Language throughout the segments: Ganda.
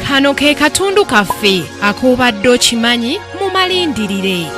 Kano ke katundu kaffe akobadde okimanyi mu malindirire.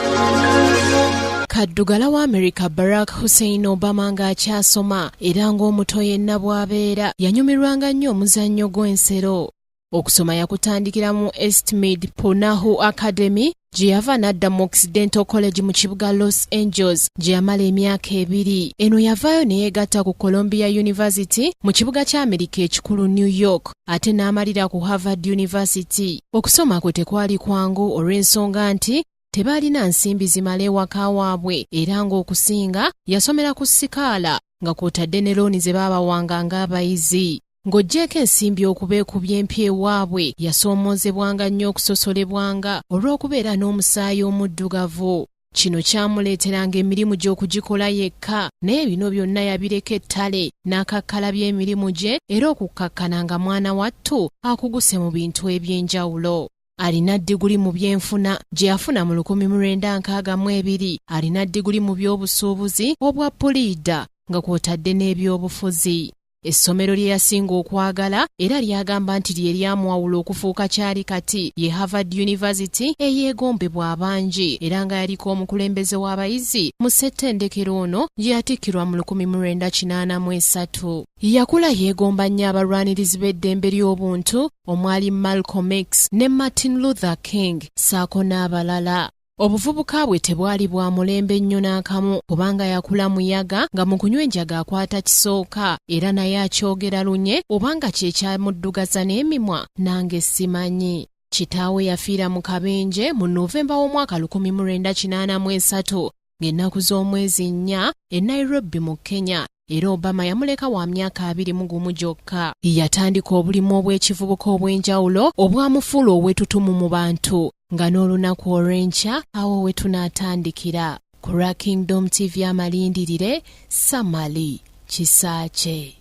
Kaddugala wa America Barack Hussein Obama ng'akyasoma era ng'omuto yenna bw'abeera yanyumirwanga nnyo omuzannyo gw'ensero. Okusoma yakutandikira mu Eastmead Punahu Academy gye yava n'adda mu Occidental College mu kibuga Los Angeles gye yamala emyaka 2. Eno yavaayo ne yeegatta ku Columbia University mu kibuga kya Amerika ekikulu New York ate n'amalira ku Harvard University. Okusoma kwe tekwali kwangu olw'ensonga nti tebaalina nsimbi zimala ewaka waabwe era ng'okusinga yasomera ku sikaala nga kw'otadde ne looni ze baabawanga ng'abayizi. Ng'oggyeko ensimbi okubeekubya empya ewaabwe yasoomoozebwanga nnyo okusosolebwanga olw'okubeera n'omusaayi omuddugavu. Kino kyamuleeteranga emirimu gy'okugikola yekka naye bino byonna yabireka ettale n'akakkalabya emirimu gye era okukkakkana nga mwana wattu akuguse mu bintu eby'enjawulo. Alina diguli mu byenfuna gye yafuna mu 1962. Alina diguli mu by'obusuubuzi obwa puliida nga kw'otadde n'ebyobufuzi. Essomero lye yasinga okwagala era lyagamba nti lye lyamuwawula okufuuka kyali kati ye Harvard University eyeegombebwa abangi era nga yaliko omukulembeze w'abayizi mu ssettendekero ono gye yatikkirwa mu 1983. Yakula yeegomba nnyo abalwanirizi b'eddembe ly'obuntu omwali Malcolm X ne Martin Luther King ssaako n'abalala. Obuvubuka bwe tebwali bwa mulembe nnyo n'akamu kubanga yakula muyaga nga mu kunywa enjaga akwata kisooka era naye akyogera lunye obanga kye kyamuddugaza n'emimwa nange simanyi. Kitaawe yafiira mu kabenje mu Novemba w'omwaka 1983 ng'ennaku z'omwezi 4 e Nairobi mu Kenya. Era Obama yamuleka wa myaka 21 gyokka. Yatandika obulimu obw'ekivubuka obw'enjawulo obwamufuula obwetutumu mu bantu nga n'olunaku olw'enkya awo we tunaatandikira. Ku Kingdom TV amalindirire, Samali Kisaache.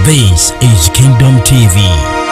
This is Kingdom TV.